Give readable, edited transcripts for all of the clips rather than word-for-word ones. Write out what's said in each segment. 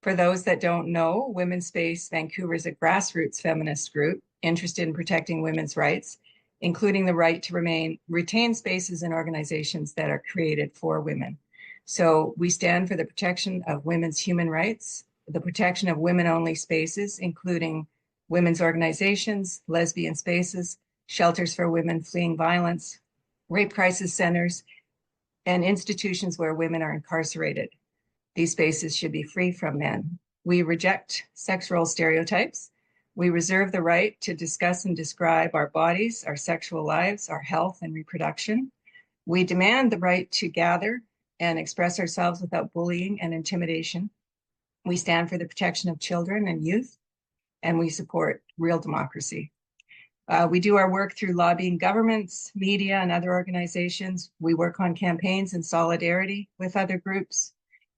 For those that don't know, Women's Space Vancouver is a grassroots feminist group interested in protecting women's rights, including the right to retain spaces in organizations that are created for women. So we stand for the protection of women's human rights, the protection of women-only spaces, including women's organizations, lesbian spaces, shelters for women fleeing violence, rape crisis centers, and institutions where women are incarcerated. These spaces should be free from men. We reject sex role stereotypes. We reserve the right to discuss and describe our bodies, our sexual lives, our health and reproduction. We demand the right to gather and express ourselves without bullying and intimidation. We stand for the protection of children and youth, and we support real democracy. We do our work through lobbying governments, media, and other organizations. We work on campaigns in solidarity with other groups.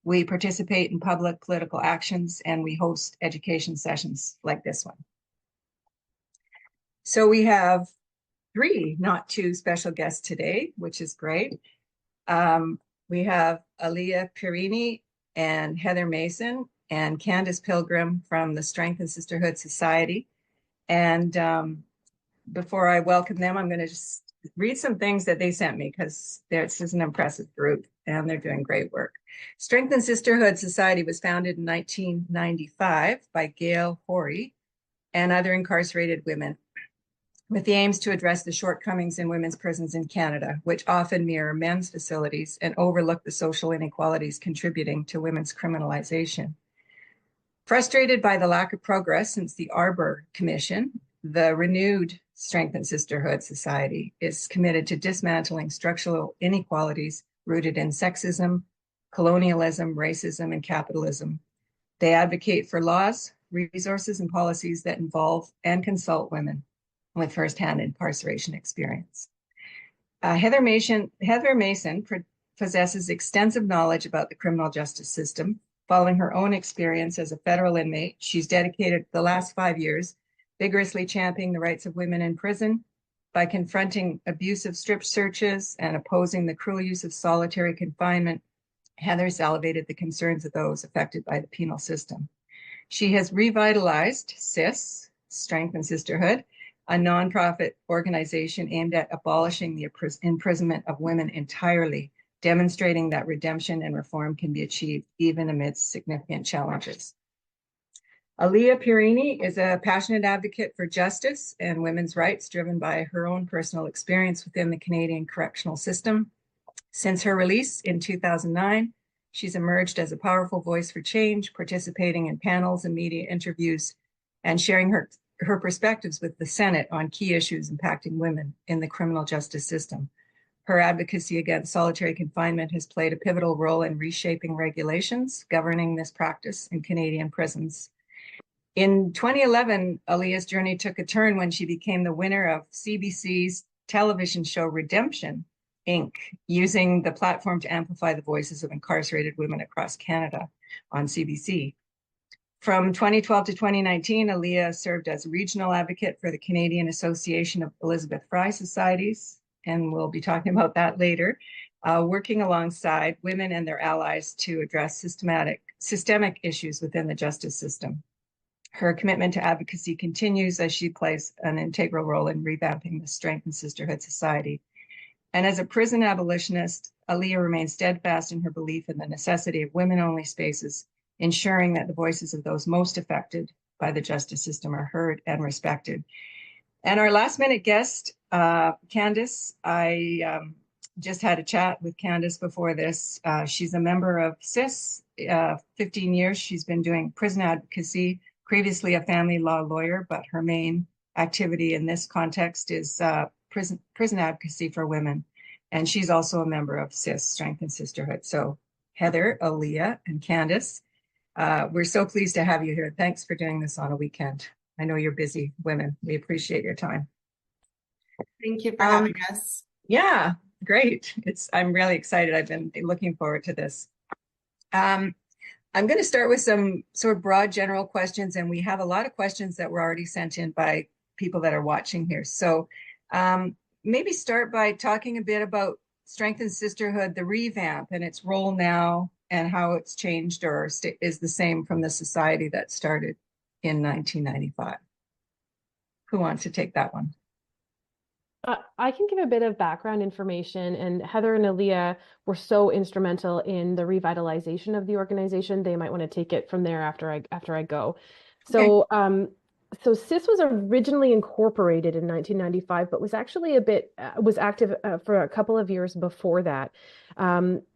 We participate in public political actions, and we host education sessions like this one. So we have 3, not 2, special guests today, which is great. We have Aaliyah Pirini and Heather Mason and Candace Pilgrim from the Strength and Sisterhood Society. And before I welcome them, I'm going to just read some things that they sent me because this is an impressive group and they're doing great work. Strength and Sisterhood Society was founded in 1995 by Gail Horry and other incarcerated women with the aims to address the shortcomings in women's prisons in Canada, which often mirror men's facilities and overlook the social inequalities contributing to women's criminalization. Frustrated by the lack of progress since the Arbor Commission, the renewed Strength and Sisterhood Society is committed to dismantling structural inequalities rooted in sexism, colonialism, racism, and capitalism. They advocate for laws, resources, and policies that involve and consult women with firsthand incarceration experience. Heather Mason possesses extensive knowledge about the criminal justice system. Following her own experience as a federal inmate, she's dedicated the last 5 years vigorously championing the rights of women in prison by confronting abusive strip searches and opposing the cruel use of solitary confinement. Heather's elevated the concerns of those affected by the penal system. She has revitalized SIS, Strength and Sisterhood, a nonprofit organization aimed at abolishing the imprisonment of women entirely, demonstrating that redemption and reform can be achieved even amidst significant challenges. Aaliyah Pirini is a passionate advocate for justice and women's rights, driven by her own personal experience within the Canadian correctional system. Since her release in 2009, she's emerged as a powerful voice for change, participating in panels and media interviews, and sharing her perspectives with the Senate on key issues impacting women in the criminal justice system. Her advocacy against solitary confinement has played a pivotal role in reshaping regulations governing this practice in Canadian prisons. In 2011, Aaliyah's journey took a turn when she became the winner of CBC's television show Redemption, Inc., using the platform to amplify the voices of incarcerated women across Canada on CBC. From 2012 to 2019, Aaliyah served as regional advocate for the Canadian Association of Elizabeth Fry Societies, and we'll be talking about that later, working alongside women and their allies to address systemic issues within the justice system. Her commitment to advocacy continues as she plays an integral role in revamping the Strength and Sisterhood Society. And as a prison abolitionist, Aaliyah remains steadfast in her belief in the necessity of women-only spaces, ensuring that the voices of those most affected by the justice system are heard and respected. And our last-minute guest, Candace, I just had a chat with Candace before this. She's a member of SIS, 15 years. She's been doing prison advocacy, previously a family law lawyer, but her main activity in this context is prison advocacy for women. And she's also a member of SIS, Strength and Sisterhood. So Heather, Aaliyah, and Candace, we're so pleased to have you here. Thanks for doing this on a weekend. I know you're busy women. We appreciate your time. Thank you for having us. Yeah, great. I'm really excited. I've been looking forward to this. I'm going to start with some sort of broad general questions, and we have a lot of questions that were already sent in by people that are watching here. So maybe start by talking a bit about Strength and Sisterhood, the revamp, and its role now and how it's changed or is the same from the society that started in 1995. Who wants to take that one? I can give a bit of background information, and Heather and Aaliyah were so instrumental in the revitalization of the organization. They might want to take it from there after I go. Okay. So CIS was originally incorporated in 1995, but was actually was active for a couple of years before that.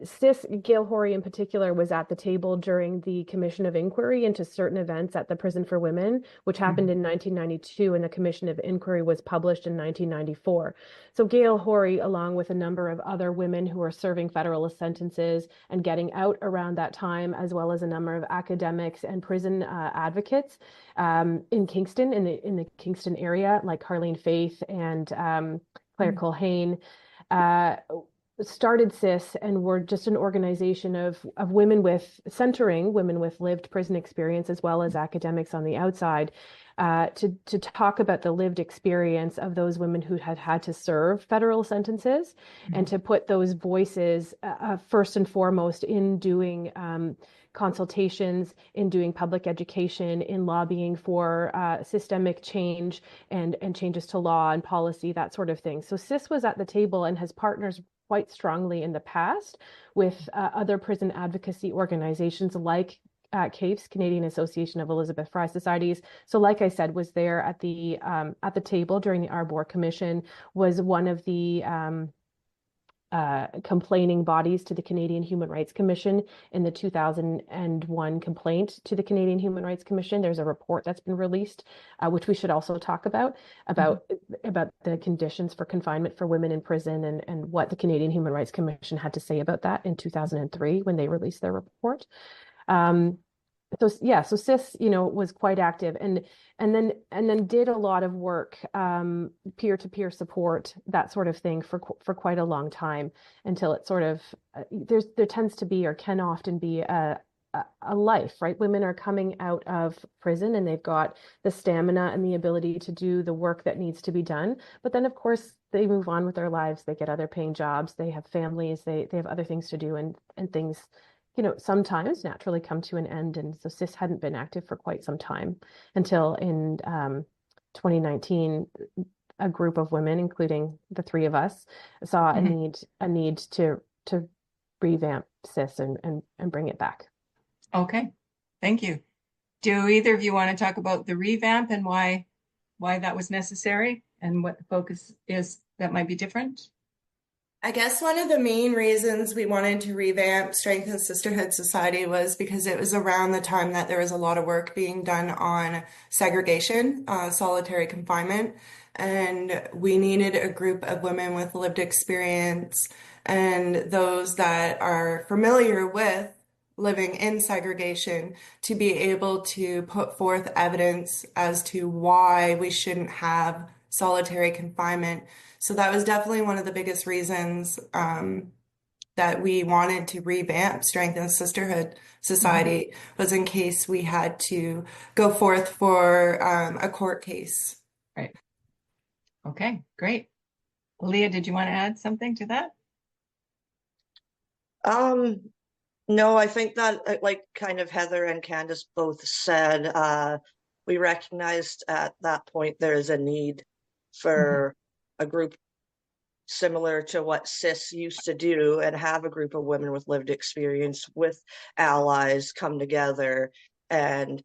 CIS, Gail Horry in particular, was at the table during the Commission of Inquiry into certain events at the Prison for Women, which happened in 1992, and the Commission of Inquiry was published in 1994. So Gail Horry, along with a number of other women who were serving federal sentences and getting out around that time, as well as a number of academics and prison advocates in Kingston, in the Kingston area, like Harlene Faith and Claire Culhane, started CIS, and were just an organization of women centering women with lived prison experience, as well as academics on the outside, to talk about the lived experience of those women who had had to serve federal sentences, and to put those voices first and foremost in doing consultations, in doing public education, in lobbying for systemic change and changes to law and policy, that sort of thing. So CIS was at the table and has partners quite strongly in the past with other prison advocacy organizations like CAFES, Canadian Association of Elizabeth Fry Societies. So like I said, was there at the table during the Arbor Commission, was one of the complaining bodies to the Canadian Human Rights Commission in the 2001 complaint to the Canadian Human Rights Commission. There's a report that's been released, which we should also talk about the conditions for confinement for women in prison, and what the Canadian Human Rights Commission had to say about that in 2003 when they released their report. So CIS, was quite active, and then did a lot of work, peer-to-peer support, that sort of thing, for quite a long time, until it sort of there tends to be, or can often be, a life, right? Women are coming out of prison and they've got the stamina and the ability to do the work that needs to be done, but then of course they move on with their lives, they get other paying jobs, they have families, they have other things to do, and things sometimes naturally come to an end. And so CIS hadn't been active for quite some time until in 2019, a group of women, including the three of us, saw a need to revamp CIS and bring it back. Okay, thank you. Do either of you want to talk about the revamp and why that was necessary and what the focus is that might be different? I guess one of the main reasons we wanted to revamp Strength and Sisterhood Society was because it was around the time that there was a lot of work being done on segregation, solitary confinement, and we needed a group of women with lived experience and those that are familiar with living in segregation to be able to put forth evidence as to why we shouldn't have solitary confinement. So that was definitely one of the biggest reasons that we wanted to revamp Strength and Sisterhood Society, was in case we had to go forth for a court case. Right. Okay, great. Leah, did you want to add something to that? No, I think that, like kind of Heather and Candace both said, we recognized at that point there is a need for a group similar to what CIS used to do, and have a group of women with lived experience with allies come together and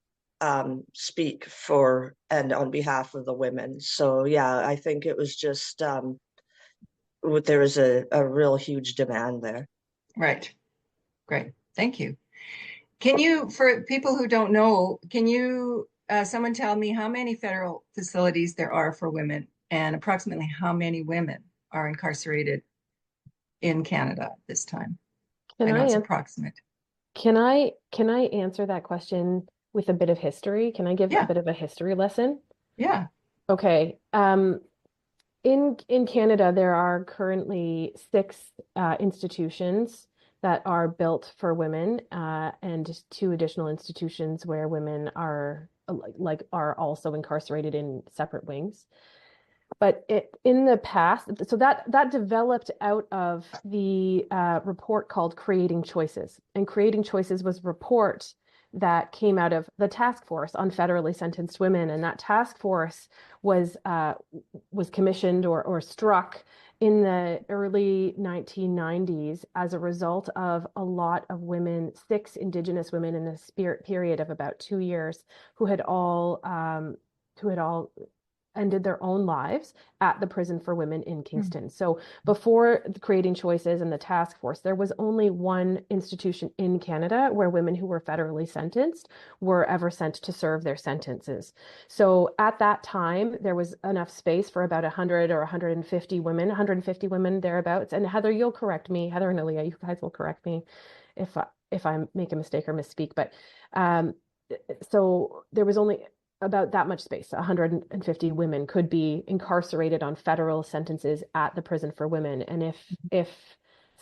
speak for and on behalf of the women. So yeah, I think it was just there was a real huge demand there. Right. Great. Thank you. Can you, for people who don't know, can you someone tell me how many federal facilities there are for women, and approximately how many women are incarcerated in Canada at this time? I know it's approximate. Can I answer that question with a bit of history? Can I give a bit of a history lesson? Yeah. Okay. In Canada, there are currently 6 institutions that are built for women, and 2 additional institutions where women are also incarcerated in separate wings. But in the past, so that developed out of the report called Creating Choices. And Creating Choices was a report that came out of the task force on federally sentenced women. And that task force was commissioned or struck in the early 1990s as a result of a lot of women, 6 Indigenous women in a period of about 2 years, who had all ended their own lives at the prison for women in Kingston. So before Creating Choices and the task force, there was only one institution in Canada where women who were federally sentenced were ever sent to serve their sentences. So at that time, there was enough space for about 100 or 150 women thereabouts. And Heather, you'll correct me. Heather and Aaliyah, you guys will correct me if I make a mistake or misspeak. But so there was only about that much space. 150 women could be incarcerated on federal sentences at the prison for women. And if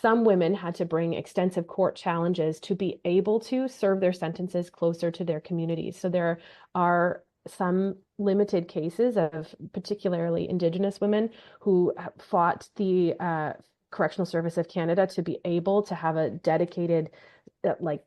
some women had to bring extensive court challenges to be able to serve their sentences closer to their communities. So there are some limited cases of particularly Indigenous women who fought the Correctional Service of Canada to be able to have a dedicated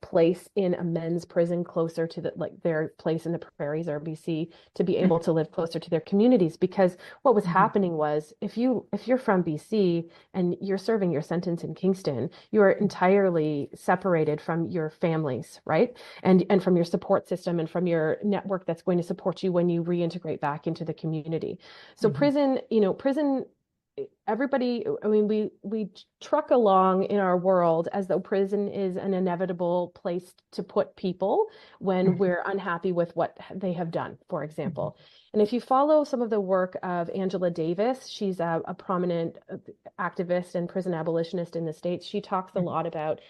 place in a men's prison closer to their place in the prairies or BC, to be able to live closer to their communities. Because what was happening was, if you're from BC and you're serving your sentence in Kingston, you are entirely separated from your families, right? And from your support system and from your network that's going to support you when you reintegrate back into the community. So prison, everybody, I mean, we truck along in our world as though prison is an inevitable place to put people when we're unhappy with what they have done, for example. And if you follow some of the work of Angela Davis, she's a prominent activist and prison abolitionist in the States. She talks a lot about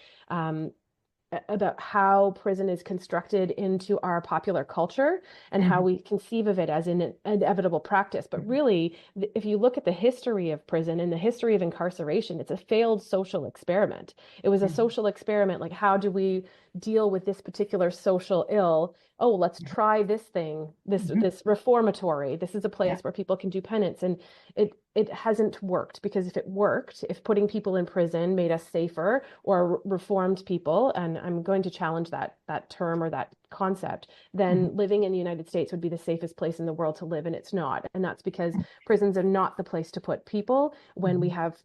how prison is constructed into our popular culture and how we conceive of it as an inevitable practice. But really, if you look at the history of prison and the history of incarceration, it's a failed social experiment. It was a social experiment, like, how do we deal with this particular social ill? Oh, let's try this thing, this reformatory. This is a place where people can do penance. And it hasn't worked, because if it worked, if putting people in prison made us safer or reformed people, and I'm going to challenge that term or that concept, then living in the United States would be the safest place in the world to live, and it's not. And that's because prisons are not the place to put people when we have,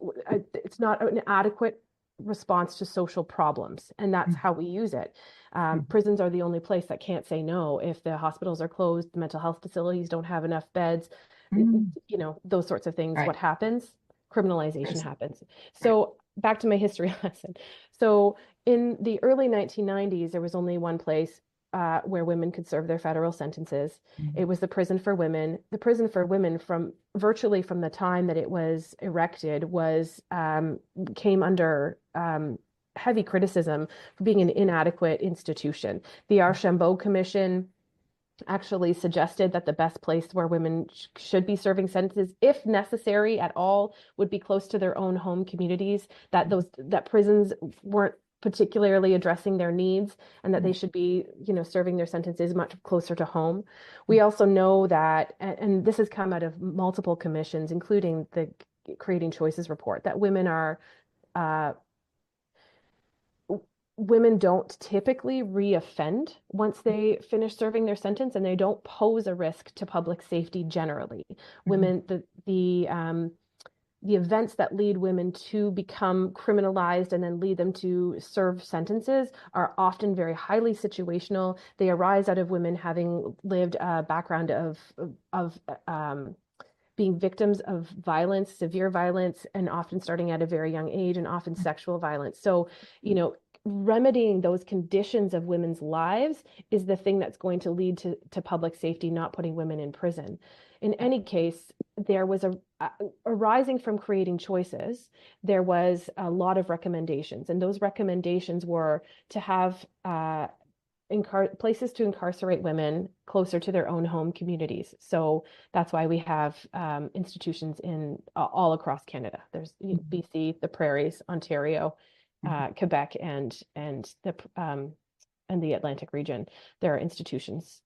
it's not an adequate response to social problems, and that's how we use it. Prisons are the only place that can't say no. If the hospitals are closed, the mental health facilities don't have enough beds, those sorts of things. What happens? Criminalization happens. So back to my history lesson. So in the early 1990s, there was only one place where women could serve their federal sentences. It was the prison for women. The prison for women, from virtually from the time that it was erected, came under heavy criticism for being an inadequate institution. The Archambault Commission actually suggested that the best place where women should be serving sentences, if necessary at all, would be close to their own home communities, that prisons weren't particularly addressing their needs, and that they should be, serving their sentences much closer to home. We also know that, and this has come out of multiple commissions, including the Creating Choices report, that women don't typically re-offend once they finish serving their sentence, and they don't pose a risk to public safety generally. Women, the events that lead women to become criminalized and then lead them to serve sentences are often very highly situational. They arise out of women having lived a background of being victims of violence, severe violence, and often starting at a very young age, and often sexual violence. So, remedying those conditions of women's lives is the thing that's going to lead to public safety, not putting women in prison. In any case, there was arising from Creating Choices, there was a lot of recommendations, and those recommendations were to have places to incarcerate women closer to their own home communities. So that's why we have institutions in all across Canada. There's BC, the Prairies, Ontario, Quebec, and the Atlantic region. There are institutions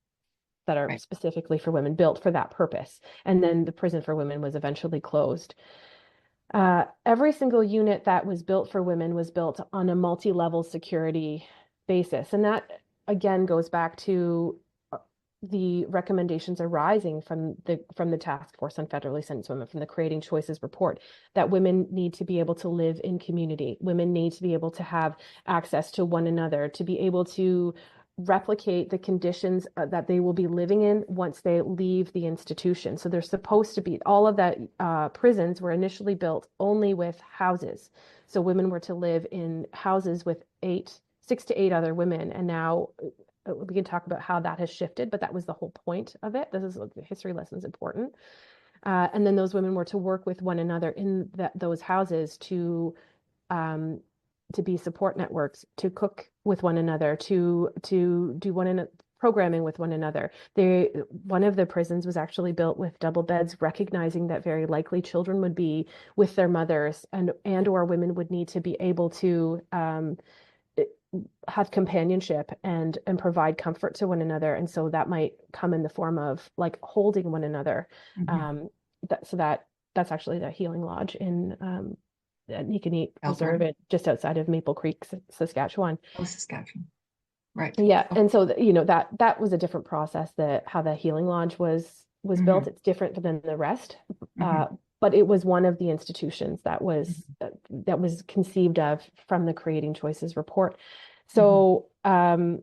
that are Right. specifically for women, built for that purpose. And then the prison for women was eventually closed. Every single unit that was built for women was built on a multi-level security basis. And that again goes back to the recommendations arising from the Task Force on Federally Sentenced Women, from the Creating Choices report, that women need to be able to live in community. Women need to be able to have access to one another, to be able to replicate the conditions that they will be living in once they leave the institution. So they're supposed to be, all of that prisons were initially built only with houses. So women were to live in houses with 6 to 8 other women. And now we can talk about how that has shifted, but that was the whole point of it. This is the history lesson is important. And then those women were to work with one another in those houses to be support networks, to cook with one another, to do programming with one another. One of the prisons was actually built with double beds, recognizing that very likely children would be with their mothers, and or women would need to be able to have companionship and provide comfort to one another. And so that might come in the form of like holding one another. Mm-hmm. That's actually the Healing Lodge in Nicanite Alberta. Reserve, just outside of Maple Creek, Saskatchewan. Oh, Saskatchewan. Right. Yeah, and so that was a different process, how the Healing Lodge was Mm-hmm. built. It's different than the rest, Mm-hmm. but it was one of the institutions that was conceived of from the Creating Choices report. So so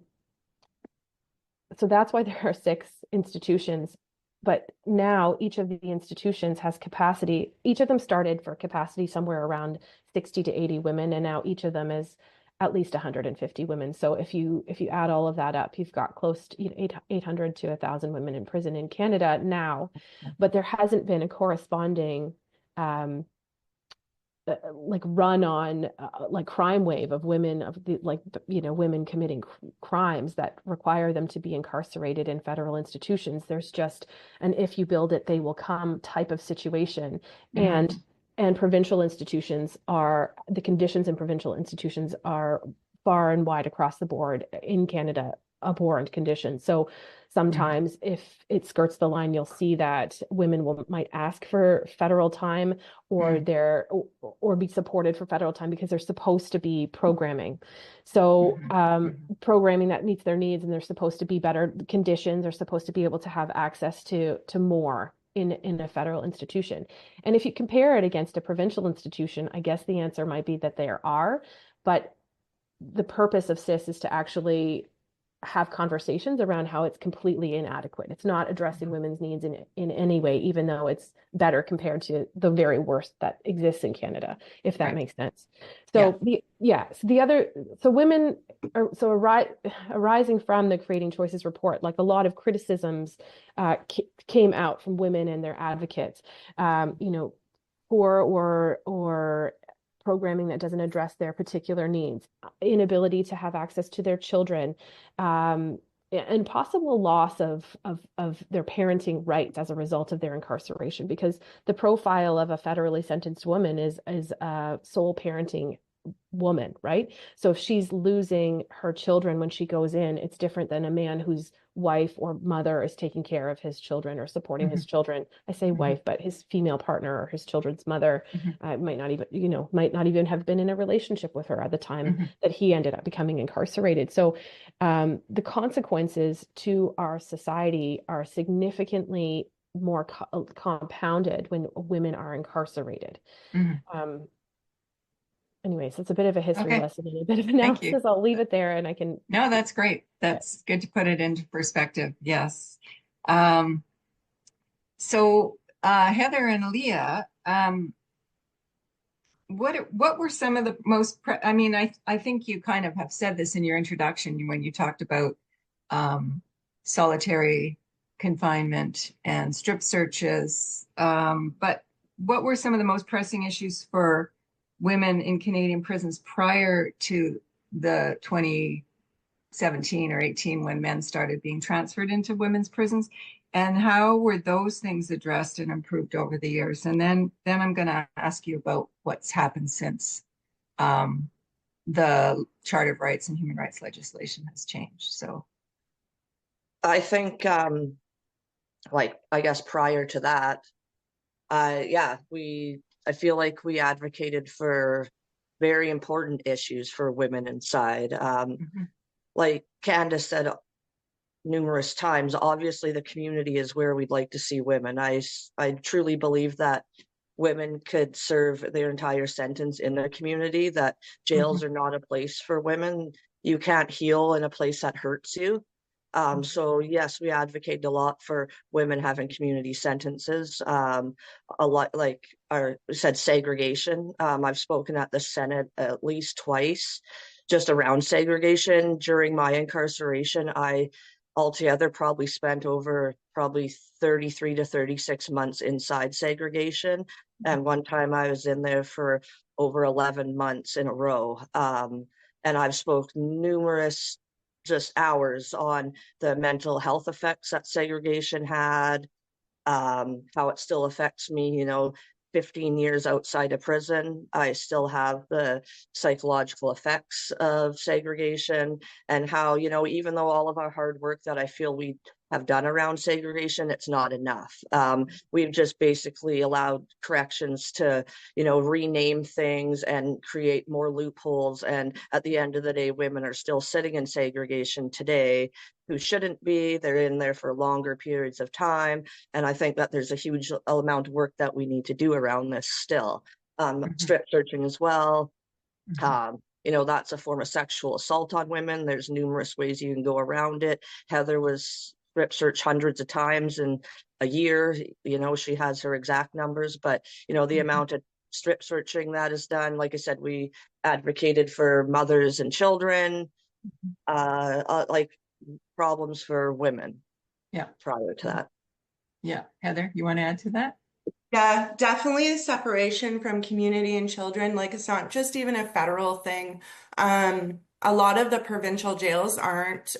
that's why there are 6 institutions. But now each of the institutions has capacity. Each of them started for capacity somewhere around 60 to 80 women, and now each of them is at least 150 women. So if you add all of that up, you've got close to 800 to 1,000 women in prison in Canada now. But there hasn't been a corresponding like run on like crime wave of women, women committing crimes that require them to be incarcerated in federal institutions. There's just an if you build it they will come type of situation. Mm-hmm. And provincial institutions the conditions in provincial institutions are far and wide across the board in Canada abhorrent conditions. So sometimes if it skirts the line, you'll see that women might ask for federal time or be supported for federal time because they're supposed to be programming. So programming that meets their needs, and they're supposed to be better conditions, they're supposed to be able to have access to more in a federal institution. And if you compare it against a provincial institution, I guess the answer might be that there are, but the purpose of CIS is to actually have conversations around how it's completely inadequate. It's not addressing women's needs in any way, even though it's better compared to the very worst that exists in Canada, if that makes sense. So women are arising from the Creating Choices report, like a lot of criticisms came out from women and their advocates, poor or programming that doesn't address their particular needs, inability to have access to their children, and possible loss of their parenting rights as a result of their incarceration, because the profile of a federally sentenced woman is a sole parenting woman, right? So if she's losing her children when she goes in, it's different than a man whose wife or mother is taking care of his children or supporting his children. I say wife, but his female partner or his children's mother might not even have been in a relationship with her at the time that he ended up becoming incarcerated. So the consequences to our society are significantly more compounded when women are incarcerated. Anyways, it's a bit of a history lesson and a bit of analysis. I'll leave it there, and I can. No, that's great. That's good to put it into perspective. Yes. So Heather and Aaliyah, what were some of the most? I think you kind of have said this in your introduction when you talked about solitary confinement and strip searches. But what were some of the most pressing issues for women in Canadian prisons prior to the 2017 or 18 when men started being transferred into women's prisons? And how were those things addressed and improved over the years? And then I'm going to ask you about what's happened since the Charter of Rights and Human Rights legislation has changed. So I think, like, I guess prior to that, yeah, I feel like we advocated for very important issues for women inside. Mhm. Like Candace said numerous times, obviously the community is where we'd like to see women. I truly believe that women could serve their entire sentence in their community, that jails Mhm. are not a place for women. You can't heal in a place that hurts you. So yes, we advocate a lot for women having community sentences. A lot, like our said, segregation. I've spoken at the Senate at least twice, just around segregation. During my incarceration, I altogether probably spent over probably 33 to 36 months inside segregation. And one time I was in there for over 11 months in a row. And I've spoke numerous just hours on the mental health effects that segregation had, how it still affects me, 15 years outside of prison. I still have the psychological effects of segregation, and how, even though all of our hard work that I feel we have done around segregation, it's not enough. We've just basically allowed corrections to, rename things and create more loopholes. And at the end of the day, women are still sitting in segregation today who shouldn't be. They're in there for longer periods of time. And I think that there's a huge amount of work that we need to do around this still. Mhm. Strip searching as well. Mhm. That's a form of sexual assault on women. There's numerous ways you can go around it. Heather was strip searched hundreds of times in a year. She has her exact numbers, but the Mhm. amount of strip searching that is done, like I said, we advocated for mothers and children, like problems for women Yeah. prior to that. Yeah. Heather, you want to add to that? Yeah, definitely separation from community and children. Like it's not just even a federal thing. A lot of the provincial jails aren't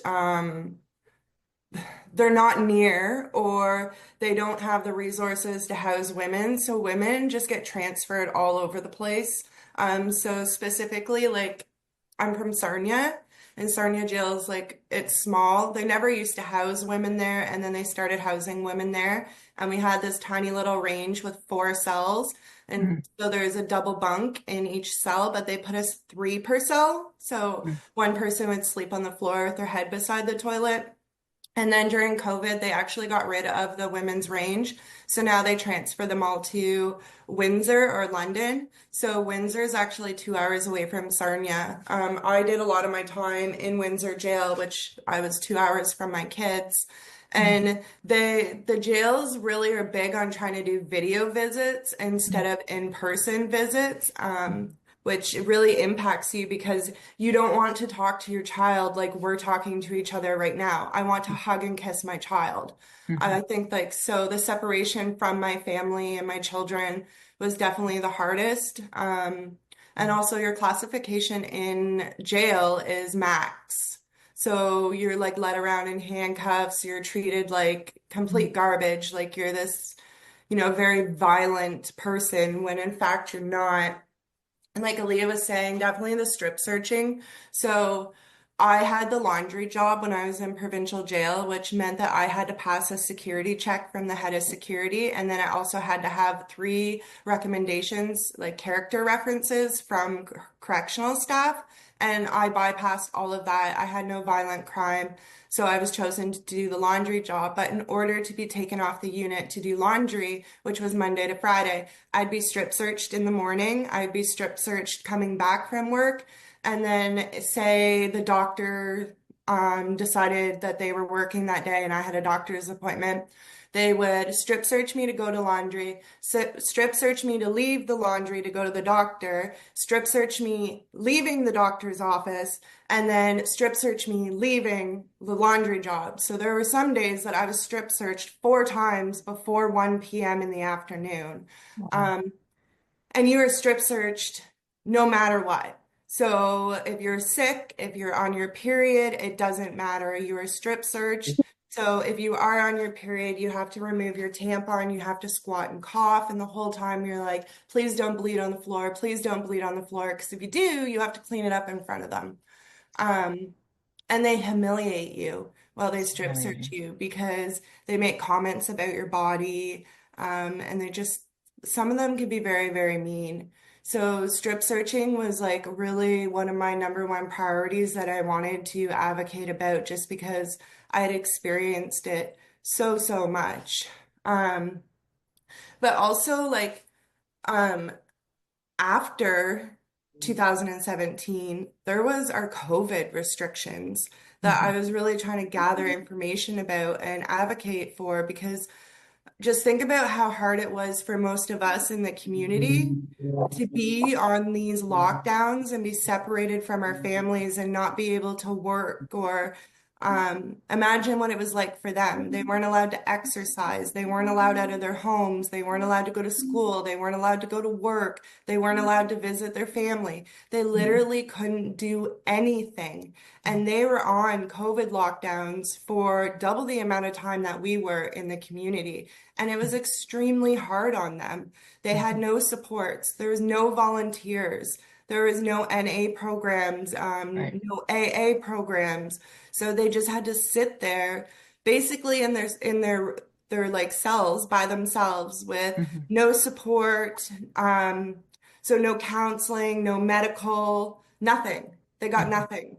they're not near, or they don't have the resources to house women. So women just get transferred all over the place. So specifically, like I'm from Sarnia, and Sarnia jail is like it's small. They never used to house women there, and then they started housing women there. And we had this tiny little range with 4 cells. And Mhm. so there's a double bunk in each cell, but they put us three per cell. So Mhm. one person would sleep on the floor with their head beside the toilet. And then during COVID, they actually got rid of the women's range. So now they transfer them all to Windsor or London. So Windsor is actually 2 hours away from Sarnia. I did a lot of my time in Windsor jail, which I was 2 hours from my kids. Mhm. And the jails really are big on trying to do video visits instead of in-person visits. Which really impacts you because you don't want to talk to your child like we're talking to each other right now. I want to hug and kiss my child. Mhm. I think like so the separation from my family and my children was definitely the hardest. And also your classification in jail is max. So you're like led around in handcuffs, you're treated like Mhm. complete garbage, like you're this, very violent person when in fact you're not. And like Aaliyah was saying, definitely the strip searching. So I had the laundry job when I was in provincial jail, which meant that I had to pass a security check from the head of security. And then I also had to have 3 recommendations, like character references from correctional staff. And I bypassed all of that. I had no violent crime. So I was chosen to do the laundry job. But in order to be taken off the unit to do laundry, which was Monday to Friday, I'd be strip searched in the morning. I'd be strip searched coming back from work. And then say the doctor decided that they were working that day and I had a doctor's appointment. They would strip search me to go to laundry, strip search me to leave the laundry to go to the doctor, strip search me leaving the doctor's office, and then strip search me leaving the laundry job. So there were some days that I was strip searched 4 times before 1 p.m. in the afternoon. Wow. Um, and you are strip searched no matter what. So if you're sick, if you're on your period, it doesn't matter. You are strip searched. So if you are on your period, you have to remove your tampon, you have to squat and cough, and the whole time you're like, please don't bleed on the floor, please don't bleed on the floor, because if you do, you have to clean it up in front of them. Um, and they humiliate you while they strip search Right. you because they make comments about your body, and they just, some of them can be very, very mean. So strip searching was like really one of my number one priorities that I wanted to advocate about just because I had experienced it so, so much. Um, but also like um after 2017, there was our COVID restrictions that I Mhm. was really trying to gather information about and advocate for because just think about how hard it was for most of us in the community to be on these lockdowns and be separated from our families and not be able to work or imagine what it was like for them. They weren't allowed to exercise. They weren't allowed out of their homes. They weren't allowed to go to school. They weren't allowed to go to work. They weren't allowed to visit their family. They Mhm. literally couldn't do anything. And they were on COVID lockdowns for double the amount of time that we were in the community. And it was extremely hard on them. They had Mhm. no supports. There was no volunteers. There was no NA programs, Right. no AA programs. So they just had to sit there basically in their like cells by themselves with Mhm. no support, so no counseling, no medical, nothing. They got Mhm. nothing.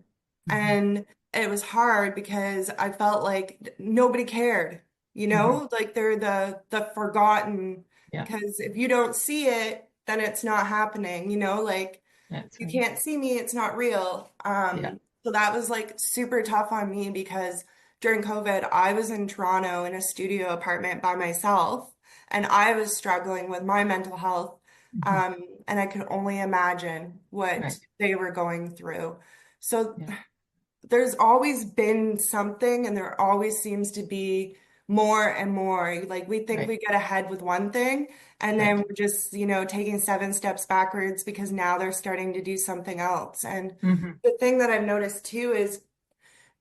Mhm. And it was hard because I felt like nobody cared, Mhm. like they're the forgotten, Yeah, because if you don't see it, then it's not happening, like that's you right. can't see me, it's not real. Yeah. So that was like super tough on me because during COVID, I was in Toronto in a studio apartment by myself, and I was struggling with my mental health. Mhm. And I could only imagine what Right. they were going through. So Yeah. there's always been something, and there always seems to be more and more. Like we think Right. we get ahead with one thing, and then Right. we're just, taking 7 steps backwards because now they're starting to do something else. And Mhm. the thing that I've noticed too is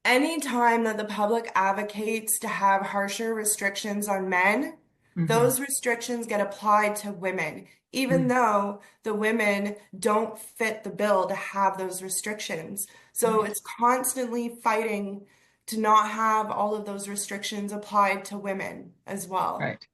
anytime that the public advocates to have harsher restrictions on men, Mhm. those restrictions get applied to women, even Mm. though the women don't fit the bill to have those restrictions. So Right. it's constantly fighting to not have all of those restrictions applied to women as well. Right.